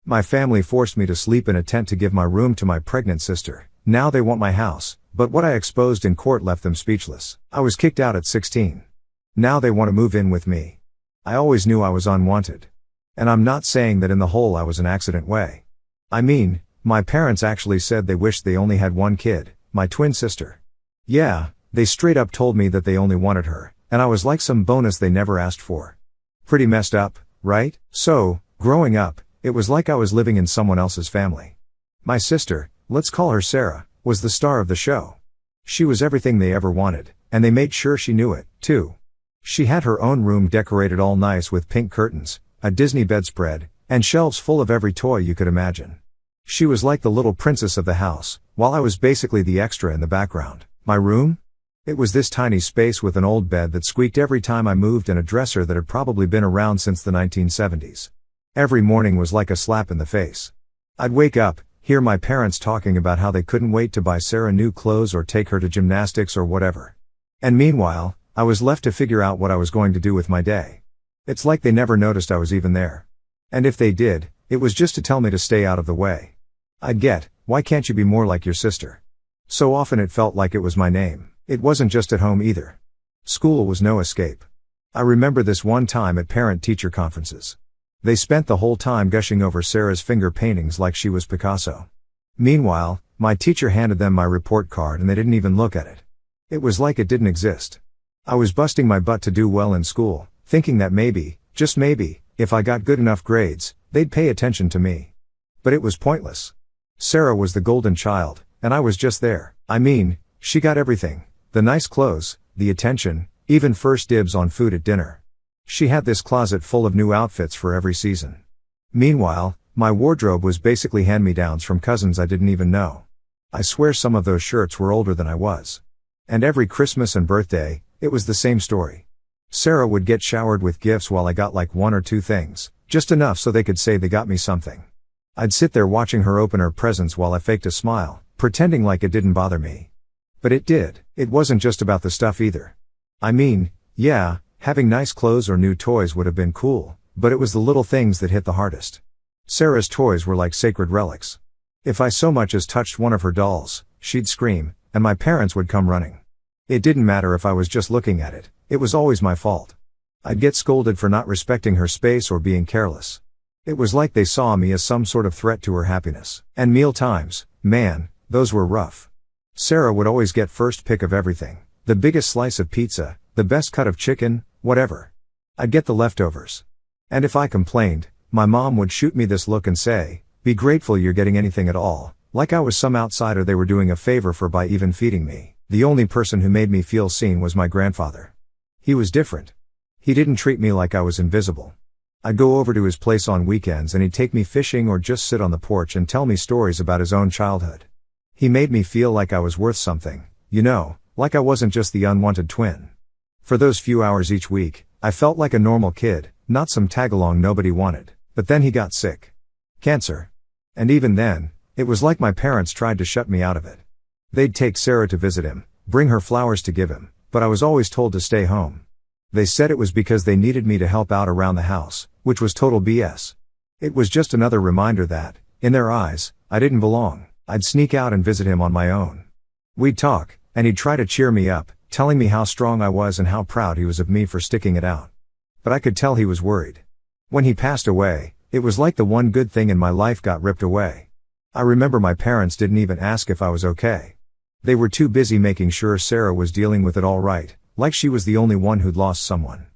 My family forced me to sleep in a tent to give my room to my pregnant sister. Now they want my house, but what I exposed in court left them speechless. I was kicked out at 16. Now they want to move in with me. I always knew I was unwanted. And I'm not saying that in the whole I was an accident way. I mean, my parents actually said they wished they only had one kid, my twin sister. Yeah, they straight up told me that they only wanted her, and I was like some bonus they never asked for. Pretty messed up, right? So, growing up, it was like I was living in someone else's family. My sister, let's call her Sarah, was the star of the show. She was everything they ever wanted, and they made sure she knew it, too. She had her own room decorated all nice with pink curtains, a Disney bedspread, and shelves full of every toy you could imagine. She was like the little princess of the house, while I was basically the extra in the background. My room? It was this tiny space with an old bed that squeaked every time I moved and a dresser that had probably been around since the 1970s. Every morning was like a slap in the face. I'd wake up, hear my parents talking about how they couldn't wait to buy Sarah new clothes or take her to gymnastics or whatever. And meanwhile, I was left to figure out what I was going to do with my day. It's like they never noticed I was even there. And if they did, it was just to tell me to stay out of the way. I'd get, why can't you be more like your sister? So often it felt like it was my name. It wasn't just at home either. School was no escape. I remember this one time at parent-teacher conferences. They spent the whole time gushing over Sarah's finger paintings like she was Picasso. Meanwhile, my teacher handed them my report card and they didn't even look at it. It was like it didn't exist. I was busting my butt to do well in school, thinking that maybe, just maybe, if I got good enough grades, they'd pay attention to me. But it was pointless. Sarah was the golden child, and I was just there. I mean, she got everything. The nice clothes, the attention, even first dibs on food at dinner. She had this closet full of new outfits for every season. Meanwhile, my wardrobe was basically hand-me-downs from cousins I didn't even know. I swear some of those shirts were older than I was. And every Christmas and birthday, it was the same story. Sarah would get showered with gifts while I got like one or two things, just enough so they could say they got me something. I'd sit there watching her open her presents while I faked a smile, pretending like it didn't bother me. But it did. It wasn't just about the stuff either. I mean, yeah, having nice clothes or new toys would have been cool, but it was the little things that hit the hardest. Sarah's toys were like sacred relics. If I so much as touched one of her dolls, she'd scream, and my parents would come running. It didn't matter if I was just looking at it, it was always my fault. I'd get scolded for not respecting her space or being careless. It was like they saw me as some sort of threat to her happiness. And meal times, man, those were rough. Sarah would always get first pick of everything. The biggest slice of pizza, the best cut of chicken, whatever. I'd get the leftovers. And if I complained, my mom would shoot me this look and say, "Be grateful you're getting anything at all," like I was some outsider they were doing a favor for by even feeding me. The only person who made me feel seen was my grandfather. He was different. He didn't treat me like I was invisible. I'd go over to his place on weekends and he'd take me fishing or just sit on the porch and tell me stories about his own childhood. He made me feel like I was worth something, you know, like I wasn't just the unwanted twin. For those few hours each week, I felt like a normal kid, not some tag-along nobody wanted. But then he got sick. Cancer. And even then, it was like my parents tried to shut me out of it. They'd take Sarah to visit him, bring her flowers to give him, but I was always told to stay home. They said it was because they needed me to help out around the house, which was total BS. It was just another reminder that, in their eyes, I didn't belong. I'd sneak out and visit him on my own. We'd talk, and he'd try to cheer me up, telling me how strong I was and how proud he was of me for sticking it out. But I could tell he was worried. When he passed away, it was like the one good thing in my life got ripped away. I remember my parents didn't even ask if I was okay. They were too busy making sure Sarah was dealing with it all right, like she was the only one who'd lost someone.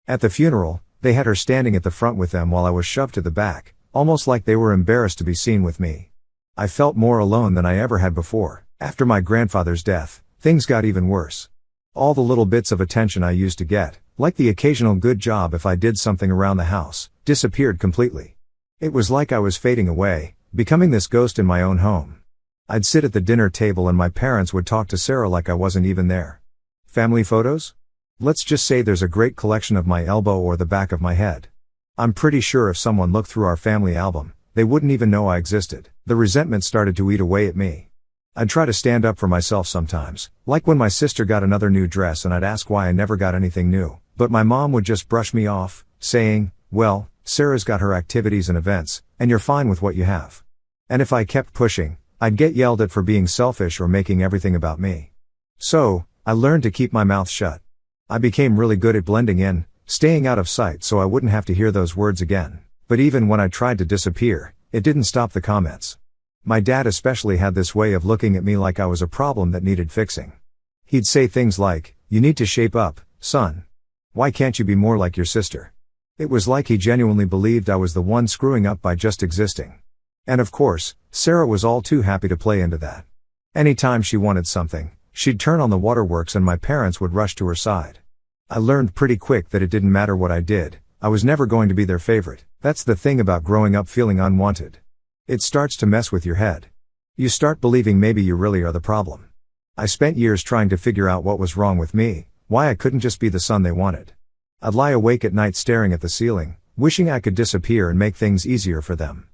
At the funeral, they had her standing at the front with them while I was shoved to the back, almost like they were embarrassed to be seen with me. I felt more alone than I ever had before. After my grandfather's death, things got even worse. All the little bits of attention I used to get, like the occasional good job if I did something around the house, disappeared completely. It was like I was fading away, becoming this ghost in my own home. I'd sit at the dinner table and my parents would talk to Sarah like I wasn't even there. Family photos? Let's just say there's a great collection of my elbow or the back of my head. I'm pretty sure if someone looked through our family album, they wouldn't even know I existed. The resentment started to eat away at me. I'd try to stand up for myself sometimes, like when my sister got another new dress and I'd ask why I never got anything new, but my mom would just brush me off, saying, "Well, Sarah's got her activities and events, And you're fine with what you have. And if I kept pushing, I'd get yelled at for being selfish or making everything about me. So, I learned to keep my mouth shut. I became really good at blending in, staying out of sight so I wouldn't have to hear those words again. But even when I tried to disappear, it didn't stop the comments. My dad especially had this way of looking at me like I was a problem that needed fixing. He'd say things like, "You need to shape up, son. Why can't you be more like your sister?" It was like he genuinely believed I was the one screwing up by just existing. And of course, Sarah was all too happy to play into that. Anytime she wanted something, she'd turn on the waterworks and my parents would rush to her side. I learned pretty quick that it didn't matter what I did, I was never going to be their favorite. That's the thing about growing up feeling unwanted. It starts to mess with your head. You start believing maybe you really are the problem. I spent years trying to figure out what was wrong with me, why I couldn't just be the son they wanted. I'd lie awake at night staring at the ceiling, wishing I could disappear and make things easier for them.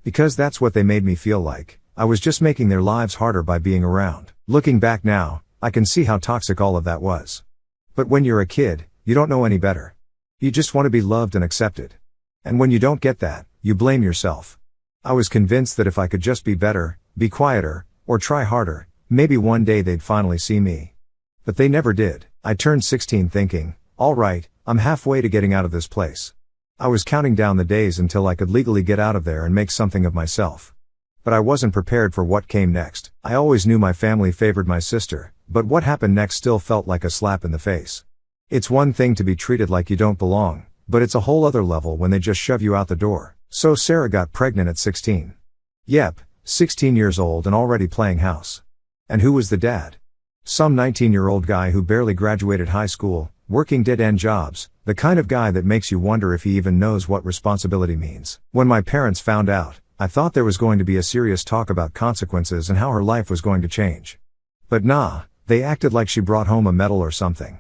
Because that's what they made me feel like. I was just making their lives harder by being around. Looking back now, I can see how toxic all of that was. But when you're a kid, you don't know any better. You just want to be loved and accepted. And when you don't get that, you blame yourself. I was convinced that if I could just be better, be quieter, or try harder, maybe one day they'd finally see me. But they never did. I turned 16 thinking, all right, I'm halfway to getting out of this place. I was counting down the days until I could legally get out of there and make something of myself. But I wasn't prepared for what came next. I always knew my family favored my sister, but what happened next still felt like a slap in the face. It's one thing to be treated like you don't belong, but it's a whole other level when they just shove you out the door. So Sarah got pregnant at 16. Yep, 16 years old and already playing house. And who was the dad? Some 19-year-old guy who barely graduated high school, working dead-end jobs, the kind of guy that makes you wonder if he even knows what responsibility means. When my parents found out, I thought there was going to be a serious talk about consequences and how her life was going to change. But nah, they acted like she brought home a medal or something.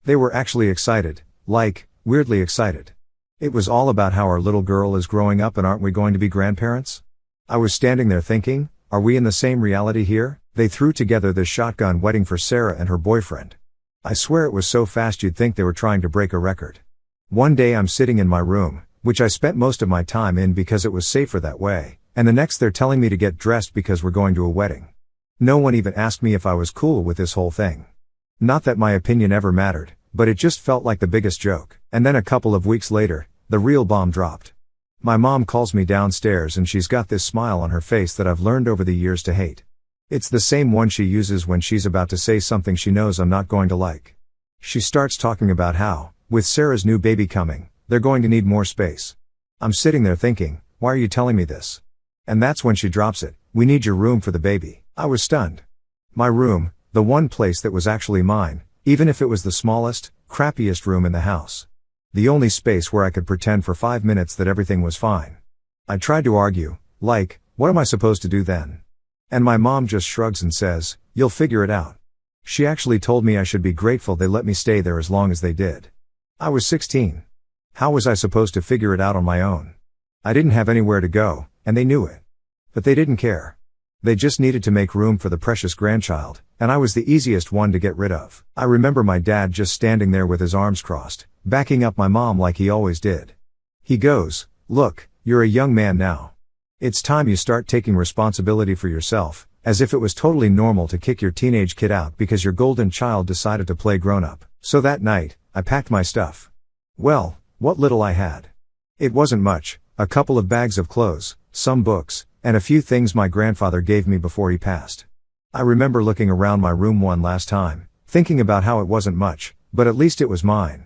They were actually excited, like, weirdly excited. It was all about how our little girl is growing up and aren't we going to be grandparents? I was standing there thinking, are we in the same reality here? They threw together this shotgun wedding for Sarah and her boyfriend. I swear it was so fast you'd think they were trying to break a record. One day I'm sitting in my room, which I spent most of my time in because it was safer that way, and the next they're telling me to get dressed because we're going to a wedding. No one even asked me if I was cool with this whole thing. Not that my opinion ever mattered, but it just felt like the biggest joke. And then a couple of weeks later, the real bomb dropped. My mom calls me downstairs and she's got this smile on her face that I've learned over the years to hate. It's the same one she uses when she's about to say something she knows I'm not going to like. She starts talking about how, with Sarah's new baby coming, they're going to need more space. I'm sitting there thinking, why are you telling me this? And that's when she drops it, we need your room for the baby. I was stunned. My room, the one place that was actually mine, even if it was the smallest, crappiest room in the house. The only space where I could pretend for 5 minutes that everything was fine. I tried to argue, like, what am I supposed to do then? And my mom just shrugs and says, you'll figure it out. She actually told me I should be grateful they let me stay there as long as they did. I was 16. How was I supposed to figure it out on my own? I didn't have anywhere to go, and they knew it. But they didn't care. They just needed to make room for the precious grandchild, and I was the easiest one to get rid of. I remember my dad just standing there with his arms crossed, backing up my mom like he always did. He goes, look, you're a young man now. It's time you start taking responsibility for yourself, as if it was totally normal to kick your teenage kid out because your golden child decided to play grown-up. So that night, I packed my stuff. Well, what little I had. It wasn't much, a couple of bags of clothes, some books, and a few things my grandfather gave me before he passed. I remember looking around my room one last time, thinking about how it wasn't much, but at least it was mine.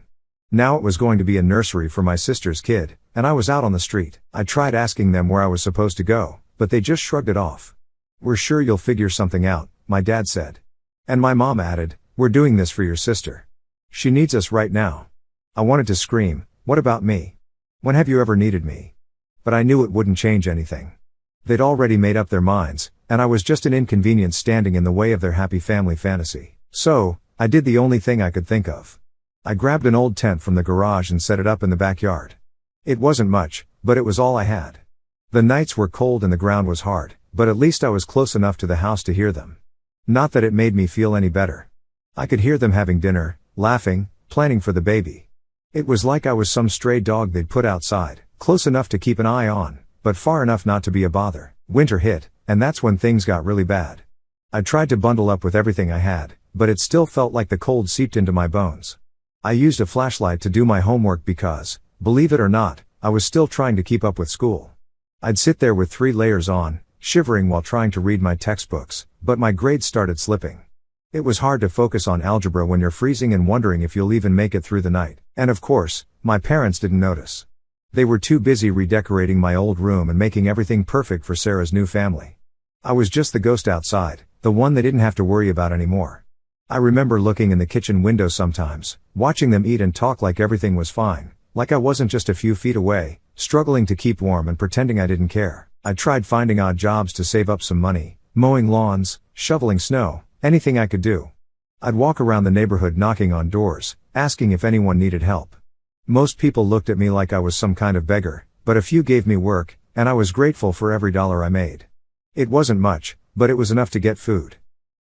Now it was going to be a nursery for my sister's kid, and I was out on the street. I tried asking them where I was supposed to go, but they just shrugged it off. We're sure you'll figure something out, my dad said. And my mom added, we're doing this for your sister. She needs us right now. I wanted to scream, what about me? When have you ever needed me? But I knew it wouldn't change anything. They'd already made up their minds, and I was just an inconvenience standing in the way of their happy family fantasy. So, I did the only thing I could think of. I grabbed an old tent from the garage and set it up in the backyard. It wasn't much, but it was all I had. The nights were cold and the ground was hard, but at least I was close enough to the house to hear them. Not that it made me feel any better. I could hear them having dinner, laughing, planning for the baby. It was like I was some stray dog they'd put outside, close enough to keep an eye on, but far enough not to be a bother. Winter hit, and that's when things got really bad. I tried to bundle up with everything I had, but it still felt like the cold seeped into my bones. I used a flashlight to do my homework because, believe it or not, I was still trying to keep up with school. I'd sit there with 3 layers on, shivering while trying to read my textbooks, but my grades started slipping. It was hard to focus on algebra when you're freezing and wondering if you'll even make it through the night. And of course, my parents didn't notice. They were too busy redecorating my old room and making everything perfect for Sarah's new family. I was just the ghost outside, the one they didn't have to worry about anymore. I remember looking in the kitchen window sometimes, watching them eat and talk like everything was fine, like I wasn't just a few feet away, struggling to keep warm and pretending I didn't care. I tried finding odd jobs to save up some money, mowing lawns, shoveling snow, anything I could do. I'd walk around the neighborhood knocking on doors, asking if anyone needed help. Most people looked at me like I was some kind of beggar, but a few gave me work, and I was grateful for every dollar I made. It wasn't much, but it was enough to get food.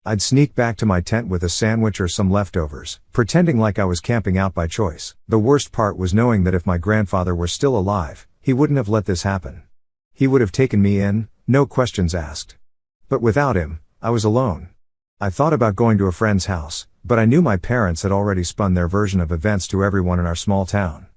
I'd sneak back to my tent with a sandwich or some leftovers, pretending like I was camping out by choice. The worst part was knowing that if my grandfather were still alive, he wouldn't have let this happen. He would have taken me in, no questions asked. But without him, I was alone. I thought about going to a friend's house, but I knew my parents had already spun their version of events to everyone in our small town.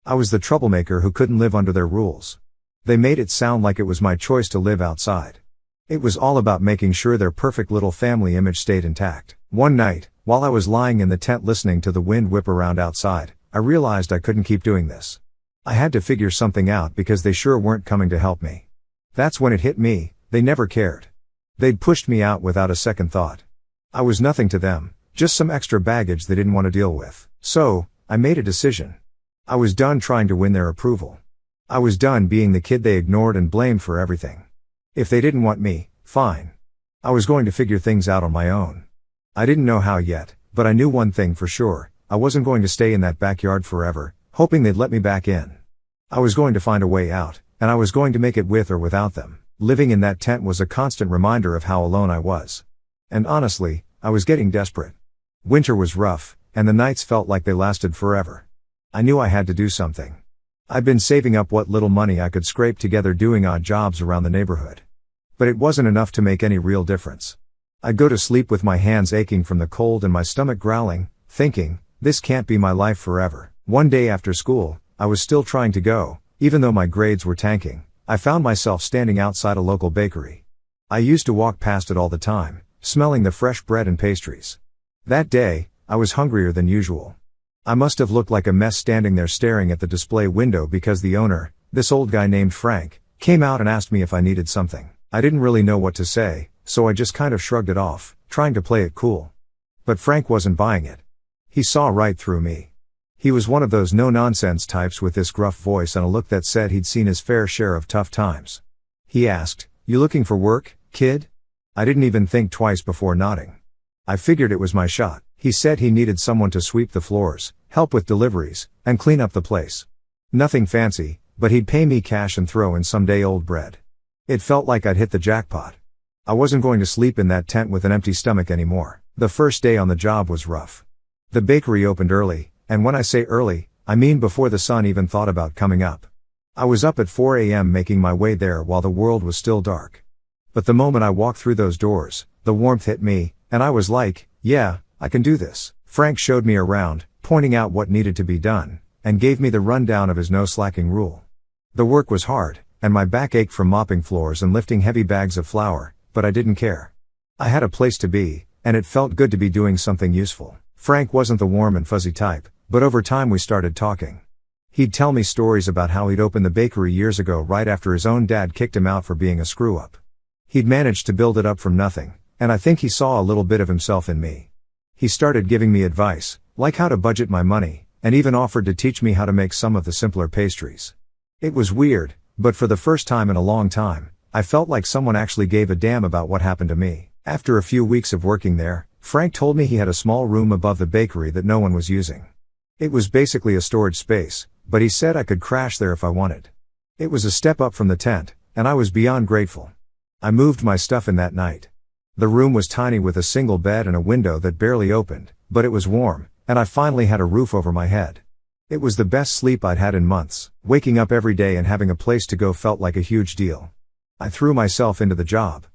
I was the troublemaker who couldn't live under their rules. They made it sound like it was my choice to live outside. It was all about making sure their perfect little family image stayed intact. One night, while I was lying in the tent listening to the wind whip around outside, I realized I couldn't keep doing this. I had to figure something out because they sure weren't coming to help me. That's when it hit me, they never cared. They'd pushed me out without a second thought. I was nothing to them, just some extra baggage they didn't want to deal with. So, I made a decision. I was done trying to win their approval. I was done being the kid they ignored and blamed for everything. If they didn't want me, fine. I was going to figure things out on my own. I didn't know how yet, but I knew one thing for sure, I wasn't going to stay in that backyard forever, hoping they'd let me back in. I was going to find a way out, and I was going to make it with or without them. Living in that tent was a constant reminder of how alone I was. And honestly, I was getting desperate. Winter was rough, and the nights felt like they lasted forever. I knew I had to do something. I'd been saving up what little money I could scrape together doing odd jobs around the neighborhood. But it wasn't enough to make any real difference. I'd go to sleep with my hands aching from the cold and my stomach growling, thinking, this can't be my life forever. One day after school, I was still trying to go, even though my grades were tanking. I found myself standing outside a local bakery. I used to walk past it all the time, smelling the fresh bread and pastries. That day, I was hungrier than usual. I must have looked like a mess standing there staring at the display window because the owner, this old guy named Frank, came out and asked me if I needed something. I didn't really know what to say, so I just kind of shrugged it off, trying to play it cool. But Frank wasn't buying it. He saw right through me. He was one of those no-nonsense types with this gruff voice and a look that said he'd seen his fair share of tough times. He asked, "You looking for work, kid?" I didn't even think twice before nodding. I figured it was my shot. He said he needed someone to sweep the floors, help with deliveries, and clean up the place. Nothing fancy, but he'd pay me cash and throw in some day-old bread. It felt like I'd hit the jackpot. I wasn't going to sleep in that tent with an empty stomach anymore. The first day on the job was rough. The bakery opened early, and when I say early, I mean before the sun even thought about coming up. I was up at 4 a.m. making my way there while the world was still dark. But the moment I walked through those doors, the warmth hit me, and I was like, yeah, I can do this. Frank showed me around, pointing out what needed to be done, and gave me the rundown of his no-slacking rule. The work was hard, and my back ached from mopping floors and lifting heavy bags of flour, but I didn't care. I had a place to be, and it felt good to be doing something useful. Frank wasn't the warm and fuzzy type, but over time we started talking. He'd tell me stories about how he'd opened the bakery years ago right after his own dad kicked him out for being a screw-up. He'd managed to build it up from nothing, and I think he saw a little bit of himself in me. He started giving me advice, like how to budget my money, and even offered to teach me how to make some of the simpler pastries. It was weird, but for the first time in a long time, I felt like someone actually gave a damn about what happened to me. After a few weeks of working there, Frank told me he had a small room above the bakery that no one was using. It was basically a storage space, but he said I could crash there if I wanted. It was a step up from the tent, and I was beyond grateful. I moved my stuff in that night. The room was tiny with a single bed and a window that barely opened, but it was warm, and I finally had a roof over my head. It was the best sleep I'd had in months. Waking up every day and having a place to go felt like a huge deal. I threw myself into the job.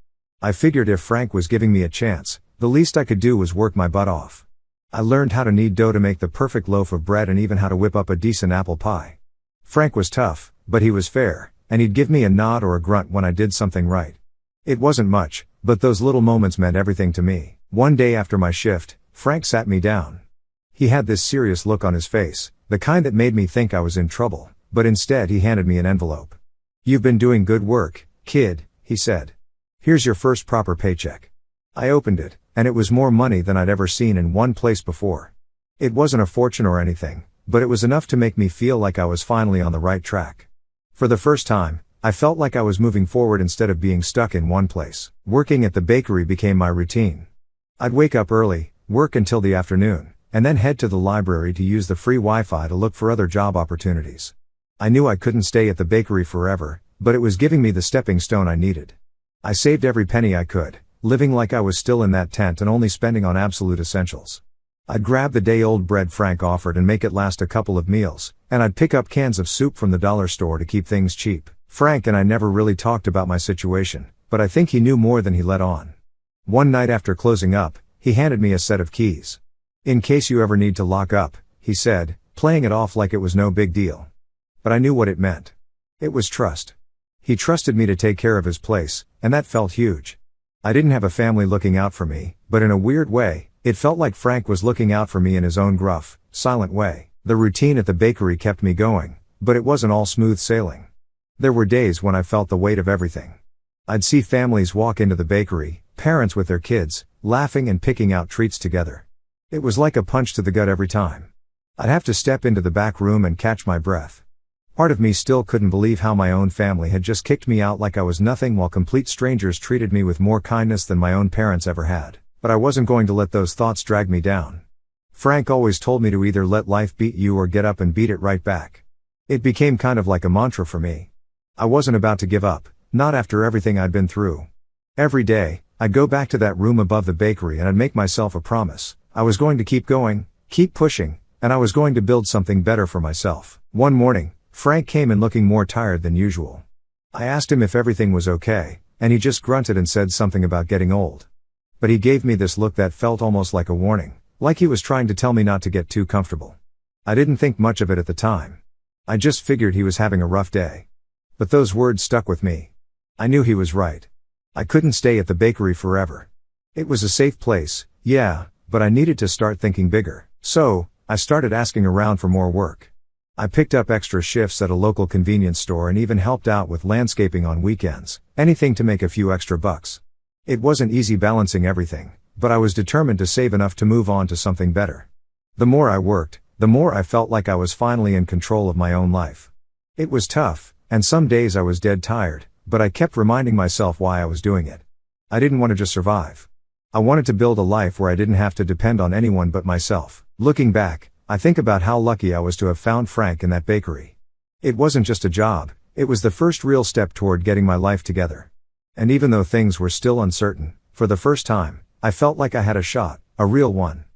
I figured if Frank was giving me a chance, the least I could do was work my butt off. I learned how to knead dough to make the perfect loaf of bread and even how to whip up a decent apple pie. Frank was tough, but he was fair, and he'd give me a nod or a grunt when I did something right. It wasn't much, but those little moments meant everything to me. One day after my shift, Frank sat me down. He had this serious look on his face, the kind that made me think I was in trouble, but instead he handed me an envelope. "You've been doing good work, kid," he said. "Here's your first proper paycheck." I opened it, and it was more money than I'd ever seen in one place before. It wasn't a fortune or anything, but it was enough to make me feel like I was finally on the right track. For the first time, I felt like I was moving forward instead of being stuck in one place. Working at the bakery became my routine. I'd wake up early, work until the afternoon, and then head to the library to use the free Wi-Fi to look for other job opportunities. I knew I couldn't stay at the bakery forever, but it was giving me the stepping stone I needed. I saved every penny I could, living like I was still in that tent and only spending on absolute essentials. I'd grab the day-old bread Frank offered and make it last a couple of meals, and I'd pick up cans of soup from the dollar store to keep things cheap. Frank and I never really talked about my situation, but I think he knew more than he let on. One night after closing up, he handed me a set of keys. "In case you ever need to lock up," he said, playing it off like it was no big deal. But I knew what it meant. It was trust. He trusted me to take care of his place, and that felt huge. I didn't have a family looking out for me, but in a weird way, it felt like Frank was looking out for me in his own gruff, silent way. The routine at the bakery kept me going, but it wasn't all smooth sailing. There were days when I felt the weight of everything. I'd see families walk into the bakery, parents with their kids, laughing and picking out treats together. It was like a punch to the gut every time. I'd have to step into the back room and catch my breath. Part of me still couldn't believe how my own family had just kicked me out like I was nothing while complete strangers treated me with more kindness than my own parents ever had. But I wasn't going to let those thoughts drag me down. Frank always told me to either let life beat you or get up and beat it right back. It became kind of like a mantra for me. I wasn't about to give up, not after everything I'd been through. Every day, I'd go back to that room above the bakery and I'd make myself a promise. I was going to keep going, keep pushing, and I was going to build something better for myself. One morning, Frank came in looking more tired than usual. I asked him if everything was okay, and he just grunted and said something about getting old. But he gave me this look that felt almost like a warning, like he was trying to tell me not to get too comfortable. I didn't think much of it at the time. I just figured he was having a rough day. But those words stuck with me. I knew he was right. I couldn't stay at the bakery forever. It was a safe place, yeah, but I needed to start thinking bigger. So, I started asking around for more work. I picked up extra shifts at a local convenience store and even helped out with landscaping on weekends, anything to make a few extra bucks. It wasn't easy balancing everything, but I was determined to save enough to move on to something better. The more I worked, the more I felt like I was finally in control of my own life. It was tough, and some days I was dead tired, but I kept reminding myself why I was doing it. I didn't want to just survive. I wanted to build a life where I didn't have to depend on anyone but myself. Looking back, I think about how lucky I was to have found Frank in that bakery. It wasn't just a job, it was the first real step toward getting my life together. And even though things were still uncertain, for the first time, I felt like I had a shot, a real one.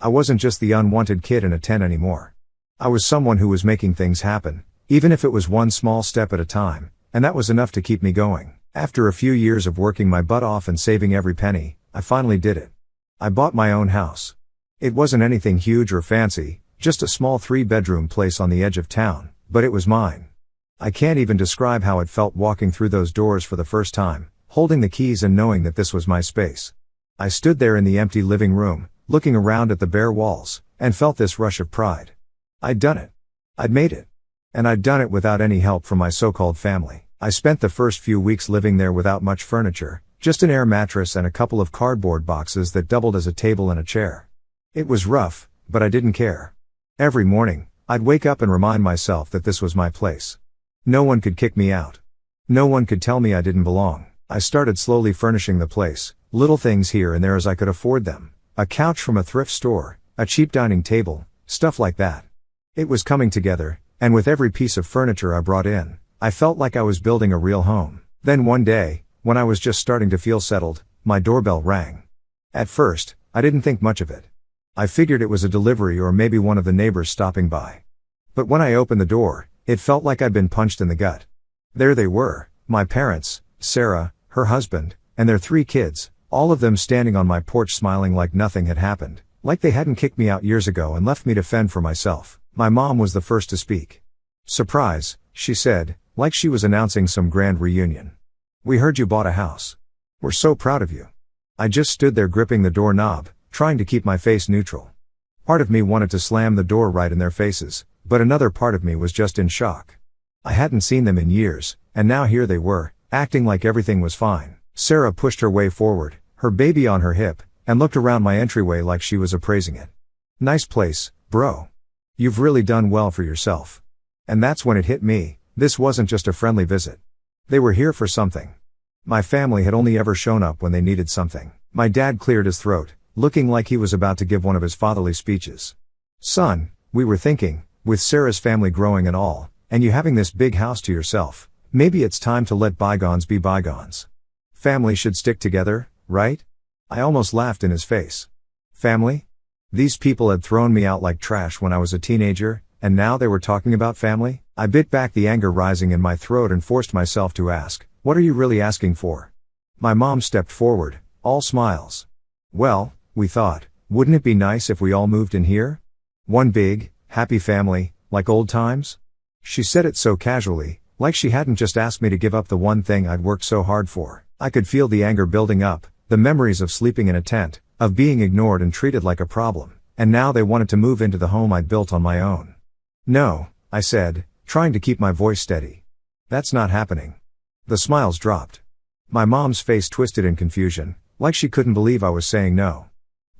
I wasn't just the unwanted kid in a tent anymore. I was someone who was making things happen, even if it was one small step at a time, and that was enough to keep me going. After a few years of working my butt off and saving every penny, I finally did it. I bought my own house. It wasn't anything huge or fancy, just a small 3-bedroom place on the edge of town, but it was mine. I can't even describe how it felt walking through those doors for the first time, holding the keys and knowing that this was my space. I stood there in the empty living room, looking around at the bare walls, and felt this rush of pride. I'd done it. I'd made it. And I'd done it without any help from my so-called family. I spent the first few weeks living there without much furniture, just an air mattress and a couple of cardboard boxes that doubled as a table and a chair. It was rough, but I didn't care. Every morning, I'd wake up and remind myself that this was my place. No one could kick me out. No one could tell me I didn't belong. I started slowly furnishing the place, little things here and there as I could afford them. A couch from a thrift store, a cheap dining table, stuff like that. It was coming together, and with every piece of furniture I brought in, I felt like I was building a real home. Then one day, when I was just starting to feel settled, my doorbell rang. At first, I didn't think much of it. I figured it was a delivery or maybe one of the neighbors stopping by. But when I opened the door, it felt like I'd been punched in the gut. There they were, my parents, Sarah, her husband, and their 3 kids, all of them standing on my porch smiling like nothing had happened, like they hadn't kicked me out years ago and left me to fend for myself. My mom was the first to speak. "Surprise," she said, like she was announcing some grand reunion. "We heard you bought a house. We're so proud of you." I just stood there gripping the doorknob, trying to keep my face neutral. Part of me wanted to slam the door right in their faces, but another part of me was just in shock. I hadn't seen them in years, and now here they were, acting like everything was fine. Sarah pushed her way forward, her baby on her hip, and looked around my entryway like she was appraising it. "Nice place, bro. You've really done well for yourself." And that's when it hit me, this wasn't just a friendly visit. They were here for something. My family had only ever shown up when they needed something. My dad cleared his throat, looking like he was about to give one of his fatherly speeches. "Son, we were thinking, with Sarah's family growing and all, and you having this big house to yourself, maybe it's time to let bygones be bygones. Family should stick together, right?" I almost laughed in his face. Family? These people had thrown me out like trash when I was a teenager, and now they were talking about family? I bit back the anger rising in my throat and forced myself to ask, "What are you really asking for?" My mom stepped forward, all smiles. "Well, we thought, wouldn't it be nice if we all moved in here? One big, happy family, like old times?" She said it so casually, like she hadn't just asked me to give up the one thing I'd worked so hard for. I could feel the anger building up, the memories of sleeping in a tent, of being ignored and treated like a problem, and now they wanted to move into the home I'd built on my own. "No," I said, trying to keep my voice steady. "That's not happening." The smiles dropped. My mom's face twisted in confusion, like she couldn't believe I was saying no.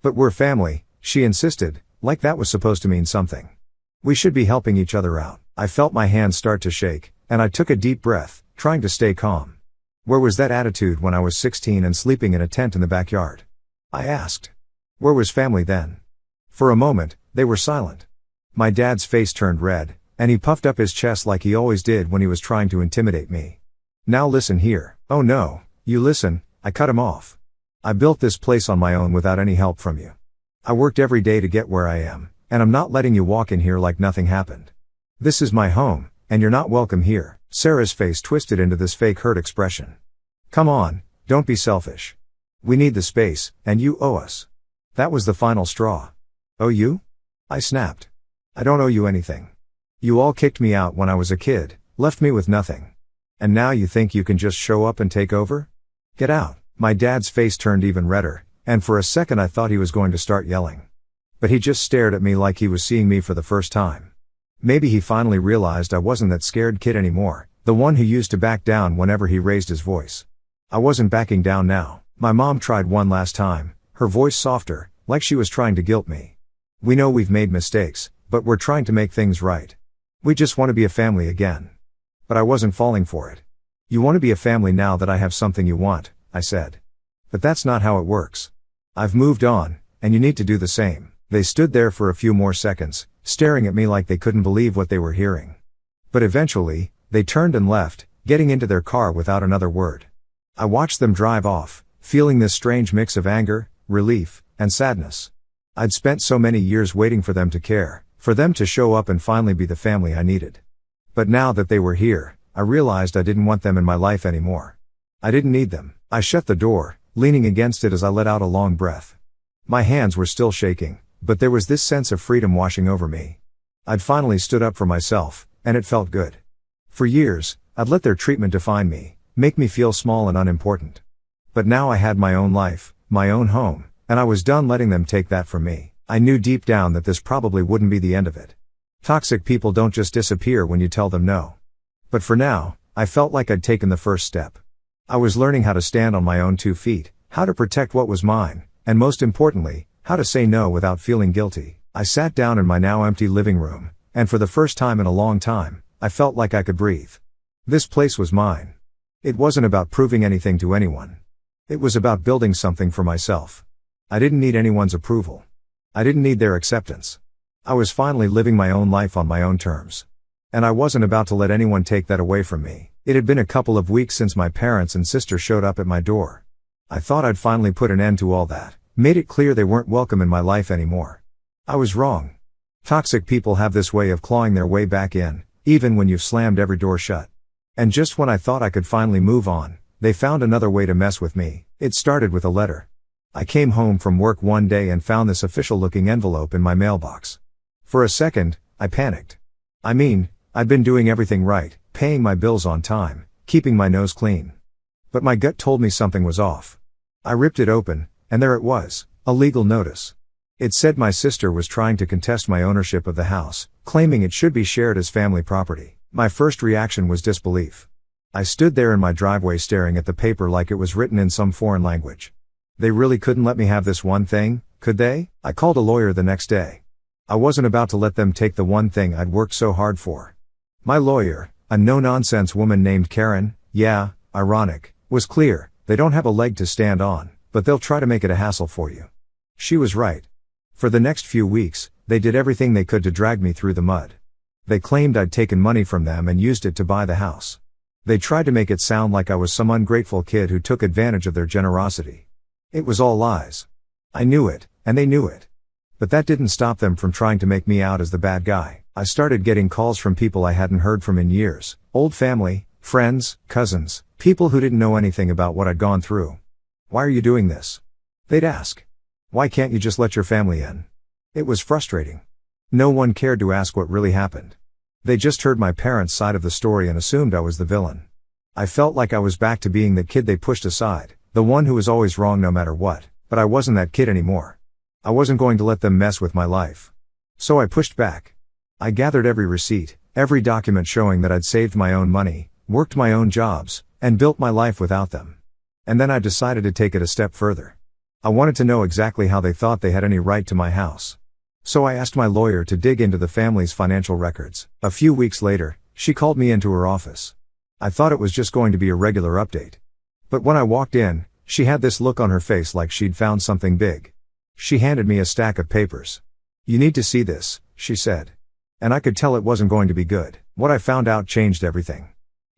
"But we're family," she insisted, like that was supposed to mean something. "We should be helping each other out." I felt my hands start to shake, and I took a deep breath, trying to stay calm. "Where was that attitude when I was 16 and sleeping in a tent in the backyard?" I asked. "Where was family then?" For a moment, they were silent. My dad's face turned red, and he puffed up his chest like he always did when he was trying to intimidate me. "Now listen here." "Oh no, you listen," I cut him off. "I built this place on my own without any help from you. I worked every day to get where I am, and I'm not letting you walk in here like nothing happened. This is my home, and you're not welcome here." Sarah's face twisted into this fake hurt expression. "Come on, don't be selfish. We need the space, and you owe us." That was the final straw. "Owe you?" I snapped. "I don't owe you anything. You all kicked me out when I was a kid, left me with nothing. And now you think you can just show up and take over? Get out." My dad's face turned even redder, and for a second I thought he was going to start yelling. But he just stared at me like he was seeing me for the first time. Maybe he finally realized I wasn't that scared kid anymore, the one who used to back down whenever he raised his voice. I wasn't backing down now. My mom tried one last time, her voice softer, like she was trying to guilt me. "We know we've made mistakes, but we're trying to make things right. We just want to be a family again." But I wasn't falling for it. "You want to be a family now that I have something you want," I said. "But that's not how it works. I've moved on, and you need to do the same." They stood there for a few more seconds, staring at me like they couldn't believe what they were hearing. But eventually, they turned and left, getting into their car without another word. I watched them drive off, feeling this strange mix of anger, relief, and sadness. I'd spent so many years waiting for them to care, for them to show up and finally be the family I needed. But now that they were here, I realized I didn't want them in my life anymore. I didn't need them. I shut the door, leaning against it as I let out a long breath. My hands were still shaking, but there was this sense of freedom washing over me. I'd finally stood up for myself, and it felt good. For years, I'd let their treatment define me, make me feel small and unimportant. But now I had my own life, my own home, and I was done letting them take that from me. I knew deep down that this probably wouldn't be the end of it. Toxic people don't just disappear when you tell them no. But for now, I felt like I'd taken the first step. I was learning how to stand on my own 2 feet, how to protect what was mine, and most importantly, how to say no without feeling guilty. I sat down in my now empty living room, and for the first time in a long time, I felt like I could breathe. This place was mine. It wasn't about proving anything to anyone. It was about building something for myself. I didn't need anyone's approval. I didn't need their acceptance. I was finally living my own life on my own terms. And I wasn't about to let anyone take that away from me. It had been a couple of weeks since my parents and sister showed up at my door. I thought I'd finally put an end to all that, made it clear they weren't welcome in my life anymore. I was wrong. Toxic people have this way of clawing their way back in, even when you've slammed every door shut. And just when I thought I could finally move on, they found another way to mess with me. It started with a letter. I came home from work one day and found this official-looking envelope in my mailbox. For a second, I panicked. I mean, I'd been doing everything right, paying my bills on time, keeping my nose clean. But my gut told me something was off. I ripped it open, and there it was, a legal notice. It said my sister was trying to contest my ownership of the house, claiming it should be shared as family property. My first reaction was disbelief. I stood there in my driveway staring at the paper like it was written in some foreign language. They really couldn't let me have this one thing, could they? I called a lawyer the next day. I wasn't about to let them take the one thing I'd worked so hard for. My lawyer, a no-nonsense woman named Karen, yeah, ironic, was clear. They don't have a leg to stand on, but they'll try to make it a hassle for you. She was right. For the next few weeks, they did everything they could to drag me through the mud. They claimed I'd taken money from them and used it to buy the house. They tried to make it sound like I was some ungrateful kid who took advantage of their generosity. It was all lies. I knew it, and they knew it. But that didn't stop them from trying to make me out as the bad guy. I started getting calls from people I hadn't heard from in years, old family, friends, cousins, people who didn't know anything about what I'd gone through. Why are you doing this? They'd ask. Why can't you just let your family in? It was frustrating. No one cared to ask what really happened. They just heard my parents' side of the story and assumed I was the villain. I felt like I was back to being the kid they pushed aside, the one who was always wrong no matter what, but I wasn't that kid anymore. I wasn't going to let them mess with my life. So I pushed back. I gathered every receipt, every document showing that I'd saved my own money, worked my own jobs, and built my life without them. And then I decided to take it a step further. I wanted to know exactly how they thought they had any right to my house. So I asked my lawyer to dig into the family's financial records. A few weeks later, she called me into her office. I thought it was just going to be a regular update. But when I walked in, she had this look on her face like she'd found something big. She handed me a stack of papers. "You need to see this," she said. And I could tell it wasn't going to be good. What I found out changed everything.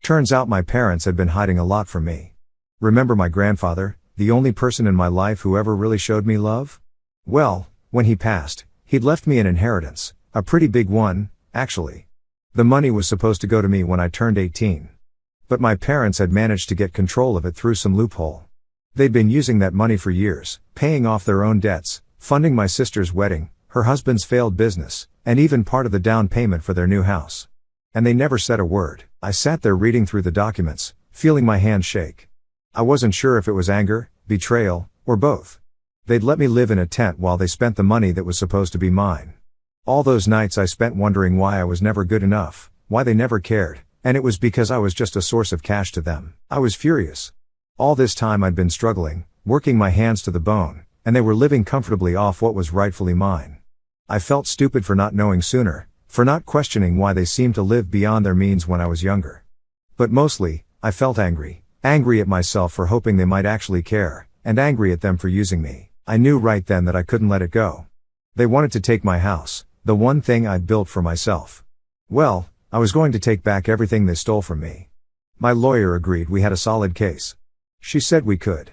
Turns out my parents had been hiding a lot from me. Remember my grandfather, the only person in my life who ever really showed me love? Well, when he passed, he'd left me an inheritance, a pretty big one, actually. The money was supposed to go to me when I turned 18. But my parents had managed to get control of it through some loophole. They'd been using that money for years, paying off their own debts, funding my sister's wedding, her husband's failed business, and even part of the down payment for their new house. And they never said a word. I sat there reading through the documents, feeling my hands shake. I wasn't sure if it was anger, betrayal, or both. They'd let me live in a tent while they spent the money that was supposed to be mine. All those nights I spent wondering why I was never good enough, why they never cared, and it was because I was just a source of cash to them. I was furious. All this time I'd been struggling, working my hands to the bone, and they were living comfortably off what was rightfully mine. I felt stupid for not knowing sooner, for not questioning why they seemed to live beyond their means when I was younger. But mostly, I felt angry at myself for hoping they might actually care, and angry at them for using me. I knew right then that I couldn't let it go. They wanted to take my house, the one thing I'd built for myself. Well, I was going to take back everything they stole from me. My lawyer agreed we had a solid case. She said we could